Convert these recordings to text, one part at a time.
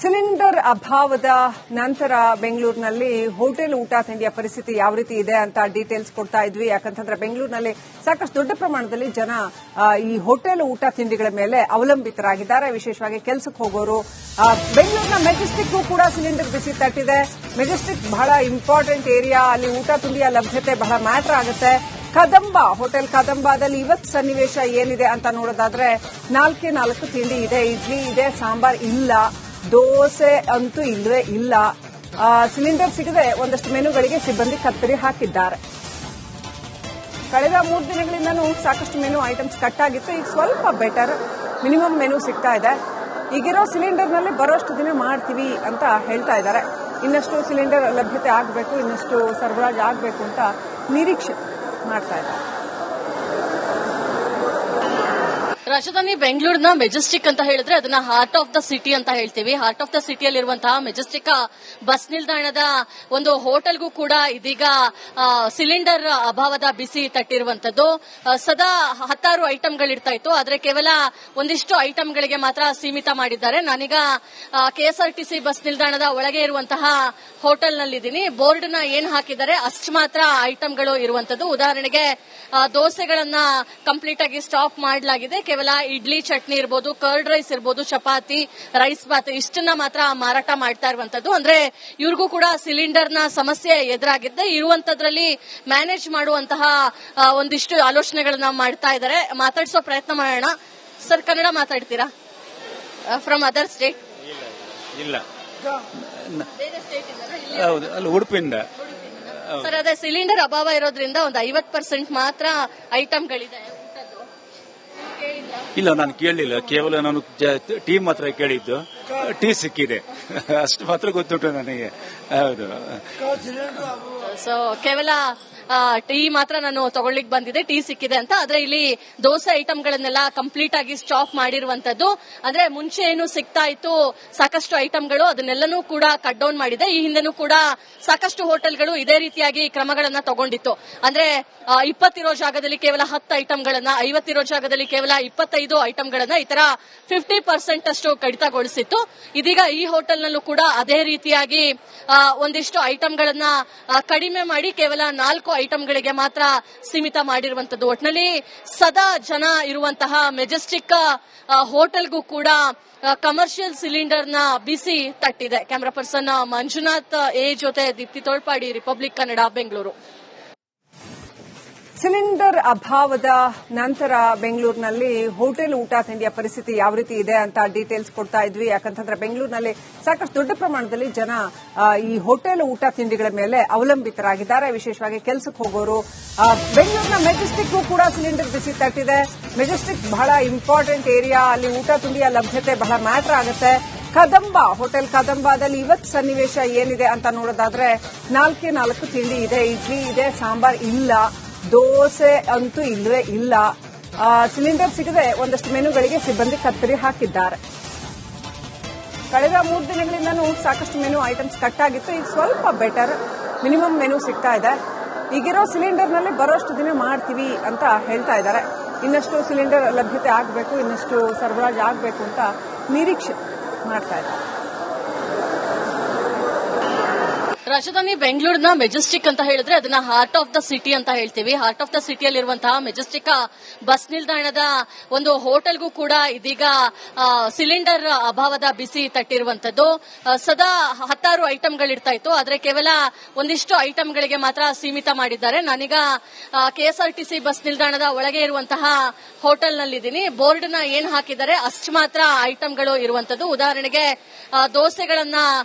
Cylinder ಅಭಾವದ ನಂತರ ಬೆಂಗಳೂರಿನಲ್ಲಿ hotel ಊಟ ತಿಂಡಿಯ ಪರಿಸ್ಥಿತಿ ಯಾವ ರೀತಿ ಇದೆ ಅಂತ ಡೀಟೇಲ್ಸ್ ಕೊಡ್ತಾ ಇದ್ವಿ. ಯಾಕಂತಂದ್ರೆ ಬೆಂಗಳೂರಿನಲ್ಲಿ ಸಾಕಷ್ಟು ದೊಡ್ಡ ಪ್ರಮಾಣದಲ್ಲಿ ಜನ ಈ ಹೋಟೆಲ್ ಊಟ ತಿಂಡಿಗಳ ಮೇಲೆ ಅವಲಂಬಿತರಾಗಿದ್ದಾರೆ. ವಿಶೇಷವಾಗಿ ಕೆಲಸಕ್ಕೆ ಹೋಗೋರು. ಬೆಂಗಳೂರಿನ ಮೆಜೆಸ್ಟಿಕ್ಗೂ ಕೂಡ ಸಿಲಿಂಡರ್ ಬಿಸಿ ತಟ್ಟಿದೆ. ಮೆಜೆಸ್ಟಿಕ್ ಬಹಳ ಇಂಪಾರ್ಟೆಂಟ್ ಏರಿಯಾ. ಅಲ್ಲಿ ಊಟ ತಿಂಡಿಯ ಲಭ್ಯತೆ ಬಹಳ ಮ್ಯಾಟರ್ ಆಗುತ್ತೆ. ಕದಂಬ ಹೋಟೆಲ್ ಕದಂಬದಲ್ಲಿ ಇವತ್ತು ಸನ್ನಿವೇಶ ಏನಿದೆ ಅಂತ ನೋಡೋದಾದ್ರೆ 4 ತಿಂಡಿ ಇದೆ. ಇಡ್ಲಿ ಇದೆ, ಸಾಂಬಾರ್ ಇಲ್ಲ, ದೋಸೆ ಅಂತೂ ಇಲ್ಲವೇ ಇಲ್ಲ. ಸಿಲಿಂಡರ್ ಸಿಗದೆ ಒಂದಷ್ಟು ಮೆನುಗಳಿಗೆ ಸಿಬ್ಬಂದಿ ಕತ್ತರಿ ಹಾಕಿದ್ದಾರೆ. ಕಳೆದ 3 ದಿನಗಳಿಂದನೂ ಸಾಕಷ್ಟು ಮೆನು ಐಟಮ್ಸ್ ಕಟ್ ಆಗಿತ್ತು. ಈಗ ಸ್ವಲ್ಪ ಬೆಟರ್, ಮಿನಿಮಮ್ ಮೆನು ಸಿಗ್ತಾ ಇದೆ. ಈಗಿರೋ ಸಿಲಿಂಡರ್ನಲ್ಲಿ ಬರೋಷ್ಟು ದಿನ ಮಾಡ್ತೀವಿ ಅಂತ ಹೇಳ್ತಾ ಇದ್ದಾರೆ. ಇನ್ನಷ್ಟು ಸಿಲಿಂಡರ್ ಲಭ್ಯತೆ ಆಗಬೇಕು, ಇನ್ನಷ್ಟು ಸರಬರಾಜು ಆಗಬೇಕು ಅಂತ ನಿರೀಕ್ಷೆ ಮಾಡ್ತಾ ಇದ್ದಾರೆ. ರಾಜಧಾನಿ ಬೆಂಗಳೂರಿನ ಮೆಜೆಸ್ಟಿಕ್ ಅಂತ ಹೇಳಿದ್ರೆ ಅದನ್ನ ಹಾರ್ಟ್ ಆಫ್ ದ ಸಿಟಿ ಅಂತ ಹೇಳ್ತೀವಿ. ಹಾರ್ಟ್ ಆಫ್ ದ ಸಿಟಿಯಲ್ಲಿರುವಂತಹ ಮೆಜೆಸ್ಟಿಕ್ ಬಸ್ ನಿಲ್ದಾಣದ ಒಂದು ಹೋಟೆಲ್ಗೂ ಕೂಡ ಇದೀಗ ಸಿಲಿಂಡರ್ ಅಭಾವದ ಬಿಸಿ ತಟ್ಟಿರುವಂತದ್ದು. ಸದಾ 16 ಐಟಂಗಳಿರ್ತಾ ಇತ್ತು, ಆದ್ರೆ ಕೇವಲ ಒಂದಿಷ್ಟು ಐಟಂಗಳಿಗೆ ಮಾತ್ರ ಸೀಮಿತ ಮಾಡಿದ್ದಾರೆ. ನಾನೀಗ ಕೆಎಸ್ಆರ್ಟಿಸಿ ಬಸ್ ನಿಲ್ದಾಣದ ಒಳಗೆ ಇರುವಂತಹ ಹೋಟೆಲ್ನಲ್ಲಿದ್ದೀನಿ. ಬೋರ್ಡ್ ನ ಏನ್ ಹಾಕಿದ್ದಾರೆ ಅಷ್ಟು ಮಾತ್ರ ಐಟಂಗಳು ಇರುವಂತದ್ದು. ಉದಾಹರಣೆಗೆ ದೋಸೆಗಳನ್ನ ಕಂಪ್ಲೀಟ್ ಆಗಿ ಸ್ಟಾಪ್ ಮಾಡಲಾಗಿದೆ. ಕೇವಲ ಇಡ್ಲಿ ಚಟ್ನಿ ಇರಬಹುದು, ಕರ್ಡ್ ರೈಸ್ ಇರಬಹುದು, ಚಪಾತಿ, ರೈಸ್ ಬಾತ್ ಇಷ್ಟನ್ನ ಮಾತ್ರ ಮಾರಾಟ ಮಾಡ್ತಾ ಇರುವಂತದ್ದು. ಅಂದ್ರೆ ಇವ್ರಿಗೂ ಕೂಡ ಸಿಲಿಂಡರ್ ನ ಸಮಸ್ಯೆ ಎದುರಾಗಿದ್ದೆ. ಇರುವಂತದ್ರಲ್ಲಿ ಮ್ಯಾನೇಜ್ ಮಾಡುವಂತಹ ಒಂದಿಷ್ಟು ಆಲೋಚನೆಗಳನ್ನ ಮಾಡ್ತಾ ಇದ್ದಾರೆ. ಮಾತಾಡಿಸೋ ಪ್ರಯತ್ನ ಮಾಡೋಣ. ಸರ್, ಕನ್ನಡ ಮಾತಾಡ್ತೀರಾ? From other state? ಇಲ್ಲ, ಬೇರೆ ಸ್ಟೇಟ್ ಹೌದು, ಅಲ್ಲಿ ಉಡುಪಿಯಿಂದ. ಸರ್, ಅದೇ ಸಿಲಿಂಡರ್ ಅಭಾವ ಇರೋದ್ರಿಂದ ಒಂದು 50% ಮಾತ್ರ ಐಟಂಗಳಿದೆ. ಇಲ್ಲ, ನಾನು ಕೇಳಲಿಲ್ಲ. ಕೇವಲ ನಾನು ಟೀ ಮಾತ್ರ ಕೇಳಿದ್ದು. ಟೀ ಸಿಕ್ಕಿದೆ ಅಷ್ಟು ಮಾತ್ರ ಗೊತ್ತುಂಟು ನನಗೆ. ಹೌದು. ಸೊ ಕೇವಲ ಟೀ ಮಾತ್ರ ನಾನು ತಗೊಳ್ಳಿಕ್ ಬಂದಿದೆ, ಟೀ ಸಿಕ್ಕಿದೆ ಅಂತ. ಆದ್ರೆ ಇಲ್ಲಿ ದೋಸೆ ಐಟಂಗಳನ್ನೆಲ್ಲ ಕಂಪ್ಲೀಟ್ ಆಗಿ ಸ್ಟಾಪ್ ಮಾಡಿರುವಂತದ್ದು. ಅಂದ್ರೆ ಮುಂಚೆ ಏನು ಸಿಗ್ತಾ ಇತ್ತು ಸಾಕಷ್ಟು ಐಟಂಗಳು, ಅದನ್ನೆಲ್ಲನೂ ಕೂಡ ಕಟ್ ಡೌನ್ ಮಾಡಿದೆ. ಈ ಹಿಂದೆನೂ ಕೂಡ ಸಾಕಷ್ಟು ಹೋಟೆಲ್ಗಳು ಇದೇ ರೀತಿಯಾಗಿ ಕ್ರಮಗಳನ್ನ ತಗೊಂಡಿತ್ತು. ಅಂದ್ರೆ 20 ಇರೋ ಜಾಗದಲ್ಲಿ ಕೇವಲ 10 ಐಟಂಗಳನ್ನ, 50 ಇರೋ ಜಾಗದಲ್ಲಿ ಕೇವಲ 25 ಐಟಂಗಳನ್ನ, ಈ ತರ 50% ಅಷ್ಟು ಕಡಿತಗೊಳಿಸಿತ್ತು. ಇದೀಗ ಈ ಹೋಟೆಲ್ನಲ್ಲೂ ಕೂಡ ಅದೇ ರೀತಿಯಾಗಿ ಒಂದಿಷ್ಟು ಐಟಂಗಳನ್ನ ಕಡಿಮೆ ಮಾಡಿ ಕೇವಲ 4 ಐಟಂಗಳಿಗೆ ಮಾತ್ರ ಸೀಮಿತ ಮಾಡಿರುವಂತದ್ದು. ಒಟ್ನಲ್ಲಿ ಸದಾ ಜನ ಇರುವಂತಹ ಮೆಜೆಸ್ಟಿಕ್ ಹೋಟೆಲ್ಗೂ ಕೂಡ ಕಮರ್ಷಿಯಲ್ ಸಿಲಿಂಡರ್ ನ ಬಿಸಿ ತಟ್ಟಿದೆ. ಕ್ಯಾಮರಾ ಪರ್ಸನ್ ಮಂಜುನಾಥ್ ಎ ಜೊತೆ ದೀಪ್ತಿ ತೋಳ್ಪಾಡಿ, ರಿಪಬ್ಲಿಕ್ ಕನ್ನಡ, ಬೆಂಗಳೂರು. ಸಿಲಿಂಡರ್ ಅಭಾವದ ನಂತರ ಬೆಂಗಳೂರಿನಲ್ಲಿ ಹೋಟೆಲ್ ಊಟ ತಿಂಡಿಯ ಪರಿಸ್ಥಿತಿ ಯಾವ ರೀತಿ ಇದೆ ಅಂತ ಡೀಟೇಲ್ಸ್ ಕೊಡ್ತಾ ಇದ್ವಿ. ಯಾಕಂತಂದ್ರೆ ಬೆಂಗಳೂರಿನಲ್ಲಿ ಸಾಕಷ್ಟು ದೊಡ್ಡ ಪ್ರಮಾಣದಲ್ಲಿ ಜನ ಈ ಹೋಟೆಲ್ ಊಟ ತಿಂಡಿಗಳ ಮೇಲೆ ಅವಲಂಬಿತರಾಗಿದ್ದಾರೆ. ವಿಶೇಷವಾಗಿ ಕೆಲಸಕ್ಕೆ ಹೋಗೋರು. ಬೆಂಗಳೂರಿನ ಮೆಜೆಸ್ಟಿಕ್ಗೂ ಕೂಡ ಸಿಲಿಂಡರ್ ಬಿಸಿ ತಟ್ಟಿದೆ. ಮೆಜೆಸ್ಟಿಕ್ ಬಹಳ ಇಂಪಾರ್ಟೆಂಟ್ ಏರಿಯಾ. ಅಲ್ಲಿ ಊಟ ತಿಂಡಿಯ ಲಭ್ಯತೆ ಬಹಳ ಮ್ಯಾಟರ್ ಆಗುತ್ತೆ. ಕದಂಬ ಹೋಟೆಲ್ ಕದಂಬದಲ್ಲಿ ಇವತ್ತು ಸನ್ನಿವೇಶ ಏನಿದೆ ಅಂತ ನೋಡೋದಾದ್ರೆ 4 ತಿಂಡಿ ಇದೆ. ಇಡ್ಲಿ ಇದೆ, ಸಾಂಬಾರ್ ಇಲ್ಲ, ದೋಸೆ ಅಂತೂ ಇಲ್ಲವೇ ಇಲ್ಲ. ಸಿಲಿಂಡರ್ ಸಿಗದೆ ಒಂದಷ್ಟು ಮೆನುಗಳಿಗೆ ಸಿಬ್ಬಂದಿ ಕತ್ತರಿ ಹಾಕಿದ್ದಾರೆ. ಕಳೆದ 3 ದಿನಗಳಿಂದನೂ ಸಾಕಷ್ಟು ಮೆನು ಐಟಮ್ಸ್ ಕಟ್ ಆಗಿತ್ತು. ಈಗ ಸ್ವಲ್ಪ ಬೆಟರ್, ಮಿನಿಮಮ್ ಮೆನು ಸಿಗ್ತಾ ಇದೆ. ಈಗಿರೋ ಸಿಲಿಂಡರ್ನಲ್ಲಿ ಬರೋಷ್ಟು ದಿನ ಮಾಡ್ತೀವಿ ಅಂತ ಹೇಳ್ತಾ ಇದ್ದಾರೆ. ಇನ್ನಷ್ಟು ಸಿಲಿಂಡರ್ ಲಭ್ಯತೆ ಆಗಬೇಕು, ಇನ್ನಷ್ಟು ಸರಬರಾಜು ಆಗಬೇಕು ಅಂತ ನಿರೀಕ್ಷೆ ಮಾಡ್ತಾ ಇದ್ದಾರೆ. ರಾಜಧಾನಿ ಬೆಂಗಳೂರಿನ ಮೆಜೆಸ್ಟಿಕ್ ಅಂತ ಹೇಳಿದ್ರೆ ಅದನ್ನ ಹಾರ್ಟ್ ಆಫ್ ದ ಸಿಟಿ ಅಂತ ಹೇಳ್ತೀವಿ. ಹಾರ್ಟ್ ಆಫ್ ದ ಸಿಟಿಯಲ್ಲಿರುವಂತಹ ಮೆಜೆಸ್ಟಿಕ್ ಬಸ್ ನಿಲ್ದಾಣದ ಒಂದು ಹೋಟೆಲ್ಗೂ ಕೂಡ ಇದೀಗ ಸಿಲಿಂಡರ್ ಅಭಾವದ ಬಿಸಿ ತಟ್ಟಿರುವಂತದ್ದು. ಸದಾ 16 ಐಟಂಗಳಿರ್ತಾ ಇತ್ತು, ಆದ್ರೆ ಕೇವಲ ಒಂದಿಷ್ಟು ಐಟಂಗಳಿಗೆ ಮಾತ್ರ ಸೀಮಿತ ಮಾಡಿದ್ದಾರೆ. ನಾನೀಗ ಕೆಎಸ್ಆರ್ಟಿಸಿ ಬಸ್ ನಿಲ್ದಾಣದ ಒಳಗೆ ಇರುವಂತಹ ಹೋಟೆಲ್ನಲ್ಲಿದ್ದೀನಿ. ಬೋರ್ಡ್ ನ ಏನ್ ಹಾಕಿದ್ದಾರೆ ಅಷ್ಟು ಮಾತ್ರ ಐಟಂಗಳು ಇರುವಂತದ್ದು. ಉದಾಹರಣೆಗೆ ದೋಸೆಗಳನ್ನ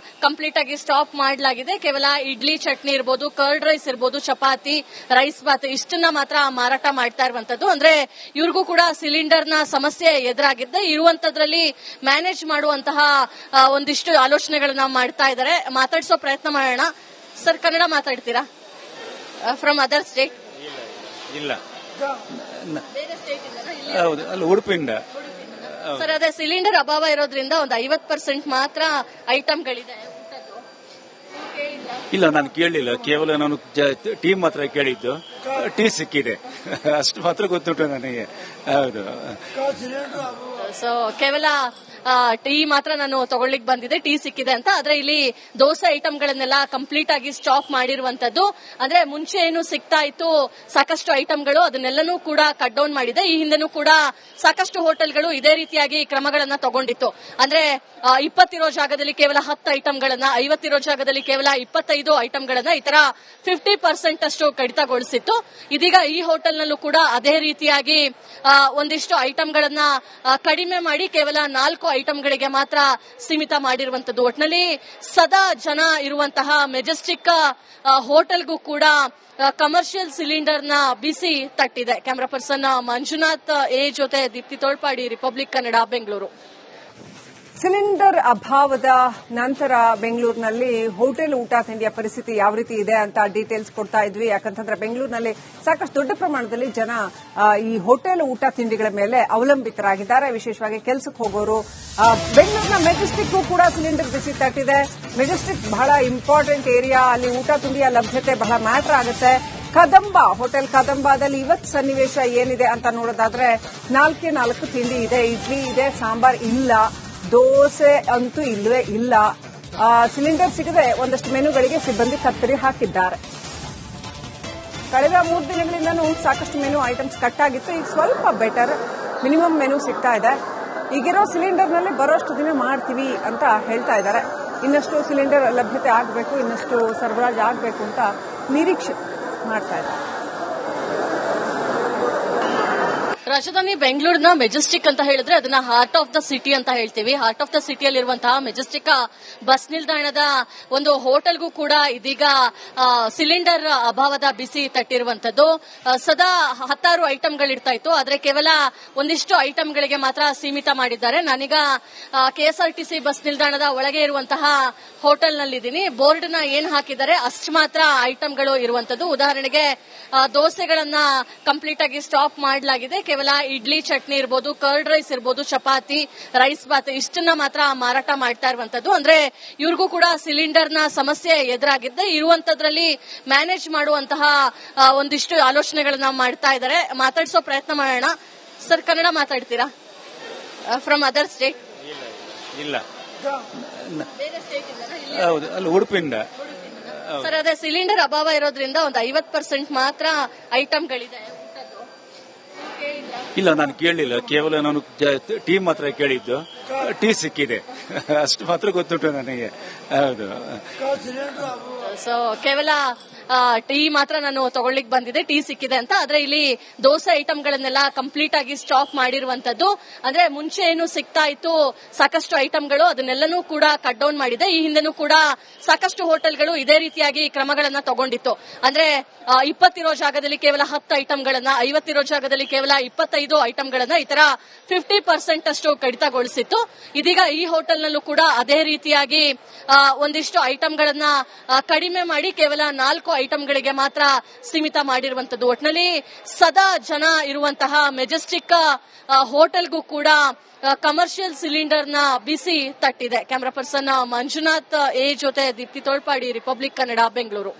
ಕಂಪ್ಲೀಟ್ ಆಗಿ ಸ್ಟಾಪ್ ಮಾಡಲಾಗಿದೆ. ಕೇವಲ ಇಡ್ಲಿ ಚಟ್ನಿ ಇರಬಹುದು, ಕರ್ಡ್ ರೈಸ್ ಇರಬಹುದು, ಚಪಾತಿ, ರೈಸ್ ಬಾತ್ ಇಷ್ಟನ್ನ ಮಾತ್ರ ಮಾರಾಟ ಮಾಡ್ತಾ ಇರುವಂತದ್ದು. ಅಂದ್ರೆ ಇವ್ರಿಗೂ ಕೂಡ ಸಿಲಿಂಡರ್ ನ ಸಮಸ್ಯೆ ಎದುರಾಗಿದ್ದೆ. ಇರುವಂತದ್ರಲ್ಲಿ ಮ್ಯಾನೇಜ್ ಮಾಡುವಂತಹ ಒಂದಿಷ್ಟು ಆಲೋಚನೆಗಳನ್ನ ಮಾಡ್ತಾ ಇದ್ದಾರೆ. ಮಾತಾಡಿಸೋ ಪ್ರಯತ್ನ ಮಾಡೋಣ. ಸರ್, ಕನ್ನಡ ಮಾತಾಡ್ತೀರಾ? From other state? ಇಲ್ಲ, ಬೇರೆ ಸ್ಟೇಟ್? ಹೌದು, ಅಲ್ಲಿ ಉಡುಪಿಯಿಂದ. ಸರ್, ಅದೇ ಸಿಲಿಂಡರ್ ಅಭಾವ ಇರೋದ್ರಿಂದ ಒಂದು 50% ಮಾತ್ರ ಐಟಂಗಳಿದೆ. ಇಲ್ಲ, ನಾನು ಕೇಳಲಿಲ್ಲ. ಕೇವಲ ನಾನು ಟೀ ಮಾತ್ರ ಕೇಳಿದ್ದು. ಟೀ ಸಿಕ್ಕಿದೆ ಅಷ್ಟು ಮಾತ್ರ ಗೊತ್ತುಂಟು ನನಗೆ. ಹೌದು. ಸೊ ಕೇವಲ ಟೀ ಮಾತ್ರ ನಾನು ತಗೊಳ್ಳಿಕ್ ಬಂದಿದೆ, ಟೀ ಸಿಕ್ಕಿದೆ ಅಂತ. ಆದ್ರೆ ಇಲ್ಲಿ ದೋಸೆ ಐಟಮ್ಗಳನ್ನೆಲ್ಲ ಕಂಪ್ಲೀಟ್ ಆಗಿ ಸ್ಟಾಪ್ ಮಾಡಿರುವಂತದ್ದು. ಅಂದ್ರೆ ಮುಂಚೆ ಏನು ಸಿಗ್ತಾ ಇತ್ತು ಸಾಕಷ್ಟು ಐಟಮ್ಗಳು, ಅದನ್ನೆಲ್ಲನೂ ಕೂಡ ಕಟ್ ಡೌನ್ ಮಾಡಿದೆ. ಈ ಹಿಂದೆನೂ ಕೂಡ ಸಾಕಷ್ಟು ಹೋಟೆಲ್ಗಳು ಇದೇ ರೀತಿಯಾಗಿ ಕ್ರಮಗಳನ್ನ ತಗೊಂಡಿತ್ತು. ಅಂದ್ರೆ 20 ಇರೋ ಜಾಗದಲ್ಲಿ ಕೇವಲ 10 ಐಟಮ್ಗಳನ್ನ, 50 ಇರೋ ಜಾಗದಲ್ಲಿ ಕೇವಲ 25 ಐಟಮ್ಗಳನ್ನ, ಈ ತರ 50% ಅಷ್ಟು ಕಡಿತಗೊಳಿಸಿತ್ತು. ಇದೀಗ ಈ ಹೋಟೆಲ್ನಲ್ಲೂ ಕೂಡ ಅದೇ ರೀತಿಯಾಗಿ ಒಂದಿಷ್ಟು ಐಟಮ್ಗಳನ್ನ ಕಡಿಮೆ ಮಾಡಿ ಕೇವಲ 4 ಐಟಮ್ಗಳಿಗೆ ಮಾತ್ರ ಸೀಮಿತ ಮಾಡಿರುವಂತದ್ದು. ಒಟ್ನಲ್ಲಿ ಸದಾ ಜನ ಇರುವಂತಹ ಮೆಜೆಸ್ಟಿಕ್ ಹೋಟೆಲ್ಗೂ ಕೂಡ ಕಮರ್ಷಿಯಲ್ ಸಿಲಿಂಡರ್ ನ ಬಿಸಿ ತಟ್ಟಿದೆ. ಕ್ಯಾಮರಾ ಪರ್ಸನ್ ಮಂಜುನಾಥ್ ಎ ಜೊತೆ ದೀಪ್ತಿ ತೋಳ್ಪಾಡಿ, ರಿಪಬ್ಲಿಕ್ ಕನ್ನಡ, ಬೆಂಗಳೂರು. ಸಿಲಿಂಡರ್ ಅಭಾವದ ನಂತರ ಬೆಂಗಳೂರಿನಲ್ಲಿ ಹೋಟೆಲ್ ಊಟ ತಿಂಡಿಯ ಪರಿಸ್ಥಿತಿ ಯಾವ ರೀತಿ ಇದೆ ಅಂತ ಡೀಟೇಲ್ಸ್ ಕೊಡ್ತಾ ಇದ್ವಿ. ಯಾಕಂತಂದ್ರೆ ಬೆಂಗಳೂರಿನಲ್ಲಿ ಸಾಕಷ್ಟು ದೊಡ್ಡ ಪ್ರಮಾಣದಲ್ಲಿ ಜನ ಈ ಹೋಟೆಲ್ ಊಟ ತಿಂಡಿಗಳ ಮೇಲೆ ಅವಲಂಬಿತರಾಗಿದ್ದಾರೆ. ವಿಶೇಷವಾಗಿ ಕೆಲಸಕ್ಕೆ ಹೋಗೋರು. ಬೆಂಗಳೂರಿನ ಮೆಜೆಸ್ಟಿಕ್ ಕೂಡ ಸಿಲಿಂಡರ್ ಬಿಸಿ ತಟ್ಟಿದೆ. ಮೆಜೆಸ್ಟಿಕ್ ಬಹಳ ಇಂಪಾರ್ಟೆಂಟ್ ಏರಿಯಾ, ಅಲ್ಲಿ ಊಟ ತಿಂಡಿಯ ಲಭ್ಯತೆ ಬಹಳ ಮ್ಯಾಟರ್ ಆಗುತ್ತೆ. ಕದಂಬ, ಹೋಟೆಲ್ ಕದಂಬದಲ್ಲಿ ಇವತ್ತು ಸನ್ನಿವೇಶ ಏನಿದೆ ಅಂತ ನೋಡೋದಾದ್ರೆ 4 ತಿಂಡಿ ಇದೆ. ಇಡ್ಲಿ ಇದೆ, ಸಾಂಬಾರ್ ಇಲ್ಲ, ದೋಸೆ ಅಂತೂ ಇಲ್ಲವೇ ಇಲ್ಲ. ಸಿಲಿಂಡರ್ ಸಿಗದೆ ಒಂದಷ್ಟು ಮೆನುಗಳಿಗೆ ಸಿಬ್ಬಂದಿ ಕತ್ತರಿ ಹಾಕಿದ್ದಾರೆ. ಕಳೆದ 3 ದಿನಗಳಿಂದನೂ ಸಾಕಷ್ಟು ಮೆನು ಐಟಮ್ಸ್ ಕಟ್ ಆಗಿತ್ತು. ಈಗ ಸ್ವಲ್ಪ ಬೆಟರ್, ಮಿನಿಮಮ್ ಮೆನು ಸಿಗ್ತಾ ಇದೆ. ಈಗಿರೋ ಸಿಲಿಂಡರ್ನಲ್ಲಿ ಬರೋಷ್ಟು ದಿನ ಮಾಡ್ತೀವಿ ಅಂತ ಹೇಳ್ತಾ ಇದ್ದಾರೆ. ಇನ್ನಷ್ಟು ಸಿಲಿಂಡರ್ ಲಭ್ಯತೆ ಆಗಬೇಕು, ಇನ್ನಷ್ಟು ಸರಬರಾಜು ಆಗಬೇಕು ಅಂತ ನಿರೀಕ್ಷೆ ಮಾಡ್ತಾ ಇದ್ದಾರೆ. ರಾಜಧಾನಿ ಬೆಂಗಳೂರಿನ ಮೆಜೆಸ್ಟಿಕ್ ಅಂತ ಹೇಳಿದ್ರೆ ಅದನ್ನ ಹಾರ್ಟ್ ಆಫ್ ದ ಸಿಟಿ ಅಂತ ಹೇಳ್ತೀವಿ. ಹಾರ್ಟ್ ಆಫ್ ದ ಸಿಟಿಯಲ್ಲಿರುವಂತಹ ಮೆಜೆಸ್ಟಿಕ್ ಬಸ್ ನಿಲ್ದಾಣದ ಒಂದು ಹೋಟೆಲ್ಗೂ ಕೂಡ ಇದೀಗ ಸಿಲಿಂಡರ್ ಅಭಾವದ ಬಿಸಿ ತಟ್ಟಿರುವಂತದ್ದು. ಸದಾ 10 ಐಟಮ್ಗಳಿರ್ತಾ ಇತ್ತು, ಆದ್ರೆ ಕೇವಲ ಒಂದಿಷ್ಟು ಐಟಮ್ಗಳಿಗೆ ಮಾತ್ರ ಸೀಮಿತ ಮಾಡಿದ್ದಾರೆ. ನಾನೀಗ ಕೆಎಸ್ಆರ್ಟಿಸಿ ಬಸ್ ನಿಲ್ದಾಣದ ಒಳಗೆ ಇರುವಂತಹ ಹೋಟೆಲ್ನಲ್ಲಿದ್ದೀನಿ. ಬೋರ್ಡ್ ನ ಏನ್ ಹಾಕಿದ್ದಾರೆ ಅಷ್ಟು ಮಾತ್ರ ಐಟಮ್ಗಳು ಇರುವಂತದ್ದು. ಉದಾಹರಣೆಗೆ ದೋಸೆಗಳನ್ನ ಕಂಪ್ಲೀಟ್ ಆಗಿ ಸ್ಟಾಪ್ ಮಾಡಲಾಗಿದೆ. ಕೇವಲ ಇಡ್ಲಿ, ಚಟ್ನಿ ಇರ್ಬೋದು, ಕರ್ಡ್ ರೈಸ್ ಇರ್ಬೋದು, ಚಪಾತಿ, ರೈಸ್ ಬಾತ್ ಇಷ್ಟನ್ನ ಮಾತ್ರ ಮಾರಾಟ ಮಾಡ್ತಾ ಇರುವಂತದ್ದು. ಅಂದ್ರೆ ಇವ್ರಿಗೂ ಕೂಡ ಸಿಲಿಂಡರ್ ನ ಸಮಸ್ಯೆ ಎದುರಾಗಿದ್ದೆ. ಇರುವಂತದ್ರಲ್ಲಿ ಮ್ಯಾನೇಜ್ ಮಾಡುವಂತಹ ಒಂದಿಷ್ಟು ಆಲೋಚನೆಗಳನ್ನ ಮಾಡ್ತಾ ಇದ್ದಾರೆ. ಮಾತಾಡಿಸೋ ಪ್ರಯತ್ನ ಮಾಡೋಣ. ಸರ್, ಕನ್ನಡ ಮಾತಾಡ್ತೀರಾ? From other state? ಇಲ್ಲ, ಬೇರೆ ಸ್ಟೇಟ್ ಇಂದ? ಹೌದು, ಅಲ್ಲಿ ಉಡುಪಿಯಿಂದ. ಸರ್, ಅದೇ ಸಿಲಿಂಡರ್ ಅಭಾವ ಇರೋದ್ರಿಂದ ಒಂದು 50% ಮಾತ್ರ ಐಟಮ್ಗಳಿದೆ. ಇಲ್ಲ, ನಾನು ಕೇಳಲಿಲ್ಲ. ಕೇವಲ ನಾನು ಟೀ ಮಾತ್ರ ಕೇಳಿದ್ದು. ಟೀ ಸಿಕ್ಕಿದೆ ಅಷ್ಟು ಮಾತ್ರ ಗೊತ್ತುಂಟು ನನಗೆ. ಹೌದು. ಸೊ ಕೇವಲ ಟೀ ಮಾತ್ರ ನಾನು ತಗೊಳ್ಳಿಕ್ ಬಂದಿದೆ, ಟೀ ಸಿಕ್ಕಿದೆ ಅಂತ. ಆದ್ರೆ ಇಲ್ಲಿ ದೋಸೆ ಐಟಮ್ಗಳನ್ನೆಲ್ಲ ಕಂಪ್ಲೀಟ್ ಆಗಿ ಸ್ಟಾಪ್ ಮಾಡಿರುವಂತದ್ದು. ಅಂದ್ರೆ ಮುಂಚೆ ಏನು ಸಿಗ್ತಾ ಇತ್ತು ಸಾಕಷ್ಟು ಐಟಮ್ಗಳು, ಅದನ್ನೆಲ್ಲನೂ ಕೂಡ ಕಟ್ ಡೌನ್ ಮಾಡಿದೆ. ಈ ಹಿಂದೆನೂ ಕೂಡ ಸಾಕಷ್ಟು ಹೋಟೆಲ್ಗಳು ಇದೇ ರೀತಿಯಾಗಿ ಕ್ರಮಗಳನ್ನ ತಗೊಂಡಿತ್ತು. ಅಂದ್ರೆ 20 ಇರೋ ಜಾಗದಲ್ಲಿ ಕೇವಲ 10 ಐಟಮ್ಗಳನ್ನ, 50 ಇರೋ ಜಾಗದಲ್ಲಿ ಕೇವಲ 25 ಐಟಮ್ಗಳನ್ನ, ಈ ತರ 50% ಅಷ್ಟು ಕಡಿತಗೊಳಿಸಿತ್ತು. ಇದೀಗ ಈ ಹೋಟೆಲ್ನಲ್ಲೂ ಕೂಡ ಅದೇ ರೀತಿಯಾಗಿ ಒಂದಿಷ್ಟು ಐಟಮ್ಗಳನ್ನ ಕಡಿಮೆ ಮಾಡಿ ಕೇವಲ 4 ಐಟಮ್ಗಳಿಗೆ ಮಾತ್ರ ಸೀಮಿತ ಮಾಡಿರುವಂತದ್ದು. ಒಟ್ನಲ್ಲಿ ಸದಾ ಜನ ಇರುವಂತಹ ಮೆಜೆಸ್ಟಿಕ್ ಹೋಟೆಲ್ಗೂ ಕೂಡ ಕಮರ್ಷಿಯಲ್ ಸಿಲಿಂಡರ್ ನ ಬಿಸಿ ತಟ್ಟಿದೆ. ಕ್ಯಾಮರಾ ಪರ್ಸನ್ ಮಂಜುನಾಥ್ ಎ ಜೊತೆ ದೀಪ್ತಿ ತೋಳ್ಪಾಡಿ, ರಿಪಬ್ಲಿಕ್ ಕನ್ನಡ, ಬೆಂಗಳೂರು.